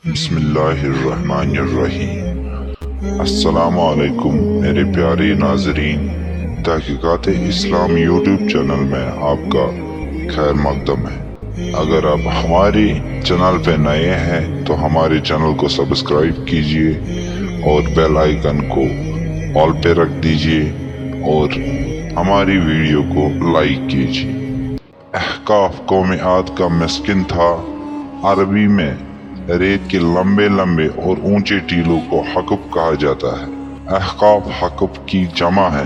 بسم اللہ الرحمن الرحیم۔ السلام علیکم میرے پیارے ناظرین، تحقیقات اسلام یوٹیوب چینل میں آپ کا خیر مقدم ہے۔ اگر آپ ہمارے چینل پہ نئے ہیں تو ہمارے چینل کو سبسکرائب کیجئے اور بیل آئیکن کو آل پہ رکھ دیجئے اور ہماری ویڈیو کو لائک کیجئے۔ احقاف قوم عاد کا مسکن تھا۔ عربی میں ریت کے لمبے لمبے اور اونچے ٹیلوں کو حقب کہا جاتا ہے۔ احقاف حقب کی جمع ہے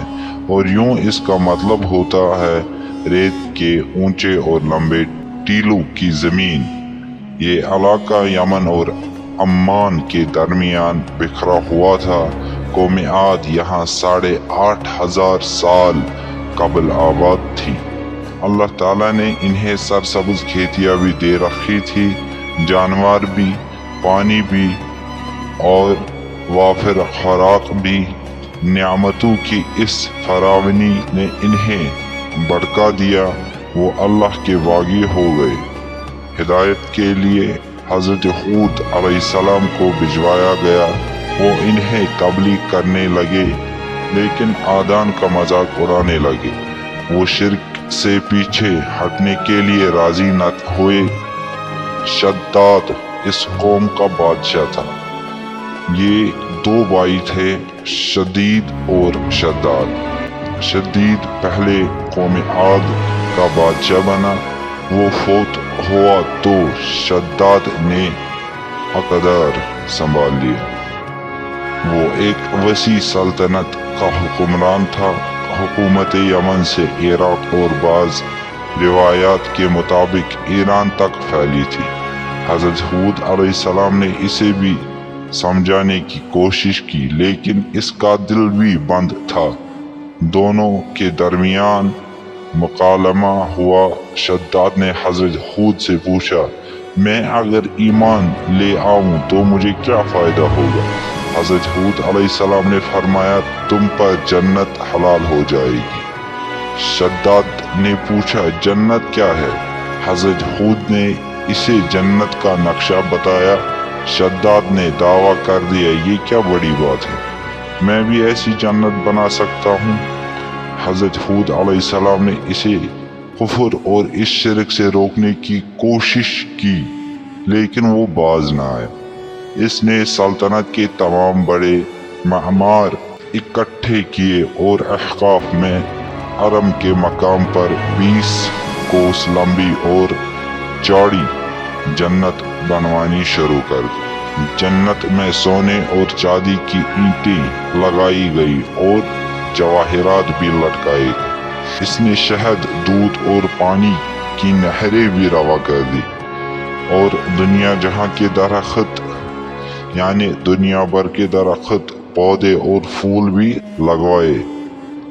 اور یوں اس کا مطلب ہوتا ہے ریت کے اونچے اور لمبے ٹیلوں کی زمین۔ یہ علاقہ یمن اور عمان کے درمیان بکھرا ہوا تھا۔ قوم عاد یہاں 8,500 سال قبل آباد تھی۔ اللہ تعالیٰ نے انہیں سرسبز کھیتیاں بھی دے رکھی تھی، جانور بھی، پانی بھی اور وافر خوراک بھی۔ نعمتوں کی اس فراوانی نے انہیں بھڑکا دیا، وہ اللہ کے باغی ہو گئے۔ ہدایت کے لیے حضرت ہود علیہ السلام کو بھجوایا گیا، وہ انہیں تبلیغ کرنے لگے لیکن آدان کا مذاق اڑانے لگے۔ وہ شرک سے پیچھے ہٹنے کے لیے راضی نہ ہوئے۔ شداد اس قوم کا بادشاہ تھا۔ یہ 2 بھائی تھے، شدید اور شداد۔ شدید پہلے قوم عاد کا بادشاہ بنا، وہ فوت ہوا تو شداد نے اقتدار سنبھال لیا۔ وہ ایک وسیع سلطنت کا حکمران تھا۔ حکومت یمن سے عراق اور بعض روایات کے مطابق ایران تک پھیلی تھی۔ حضرت ہود علیہ السلام نے اسے بھی سمجھانے کی کوشش کی لیکن اس کا دل بھی بند تھا۔ دونوں کے درمیان مکالمہ ہوا۔ شداد نے حضرت ہود سے پوچھا، میں اگر ایمان لے آؤں تو مجھے کیا فائدہ ہوگا؟ حضرت ہود علیہ السلام نے فرمایا، تم پر جنت حلال ہو جائے گی۔ شداد نے پوچھا، جنت کیا ہے؟ حضرت ہود نے اسے جنت کا نقشہ بتایا۔ شداد نے دعویٰ کر دیا، یہ کیا بڑی بات ہے، میں بھی ایسی جنت بنا سکتا ہوں۔ حضرت ہود علیہ السلام نے اسے کفر اور اس شرک سے روکنے کی کوشش کی لیکن وہ باز نہ آیا۔ اس نے سلطنت کے تمام بڑے معمار اکٹھے کیے اور احقاف میں حرم کے مقام پر 20 کوس لمبی اور چوڑی جنت بنوانی شروع کر دی۔ جنت میں سونے اور چاندی کی اینٹیں لگائی گئی اور جواہرات بھی لٹکائے گئے۔ اس نے شہد، دودھ اور پانی کی نہریں بھی روا کر دی اور دنیا جہاں کے درخت یعنی دنیا بھر کے درخت، پودے اور پھول بھی لگوائے۔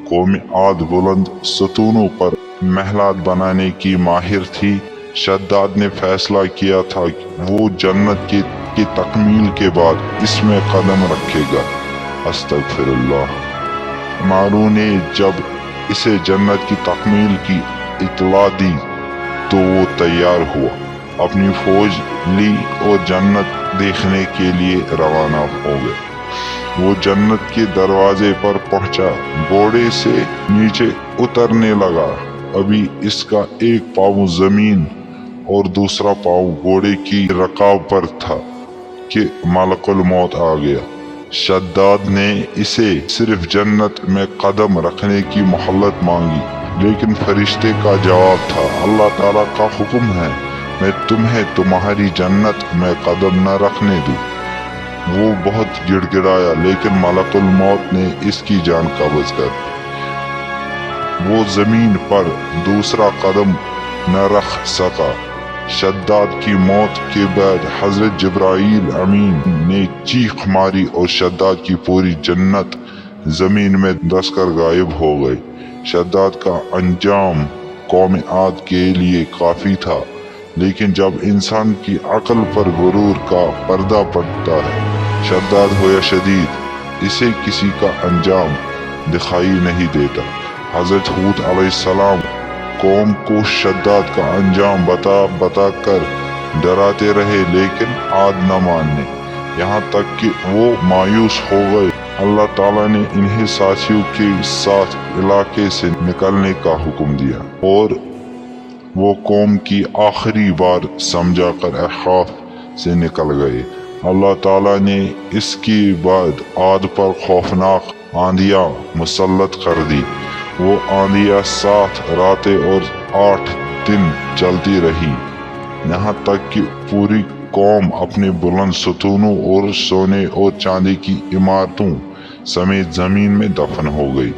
قوم عاد بلند ستونوں پر محلات بنانے کی ماہر تھی۔ شداد نے فیصلہ کیا تھا کہ وہ جنت کی تکمیل کے بعد اس میں قدم رکھے گا۔ استغفر اللہ۔ مارو نے جب اسے جنت کی تکمیل کی اطلاع دی تو وہ تیار ہوا، اپنی فوج لی اور جنت دیکھنے کے لیے روانہ ہو گئے۔ وہ جنت کے دروازے پر پہنچا، گھوڑے سے نیچے اترنے لگا۔ ابھی اس کا ایک پاؤں زمین اور دوسرا پاؤں گھوڑے کی رکاب پر تھا کہ ملک الموت آ گیا۔ شداد نے اسے صرف جنت میں قدم رکھنے کی مہلت مانگی لیکن فرشتے کا جواب تھا، اللہ تعالیٰ کا حکم ہے میں تمہیں تمہاری جنت میں قدم نہ رکھنے دوں۔ وہ بہت گڑ گڑایا لیکن ملک الموت نے اس کی جان قبض کر دی۔ وہ زمین پر دوسرا قدم نہ رکھ سکا۔ شداد کی موت کے بعد حضرت جبرائیل امین نے چیخ ماری اور شداد کی پوری جنت زمین میں دس کر غائب ہو گئی۔ شداد کا انجام قوم عاد کے لیے کافی تھا لیکن جب انسان کی عقل پر غرور کا پردہ پڑتا ہے، شداد ہو یا شدید، اسے کسی کا انجام دکھائی نہیں دیتا۔ حضرت ہود علیہ السلام قوم کو شداد کا انجام بتا کر ڈراتے رہے لیکن عاد نہ ماننے، یہاں تک کہ وہ مایوس ہو گئے۔ اللہ تعالیٰ نے انہیں ساتھیوں کے ساتھ علاقے سے نکلنے کا حکم دیا اور وہ قوم کی آخری بار سمجھا کر احقاف سے نکل گئے۔ اللہ تعالیٰ نے اس کے بعد عاد پر خوفناک آندیاں مسلط کر دی۔ وہ آندیاں 7 راتیں اور 8 دن چلتی رہی، یہاں تک کہ پوری قوم اپنے بلند ستونوں اور سونے اور چاندی کی عمارتوں سمیت زمین میں دفن ہو گئی۔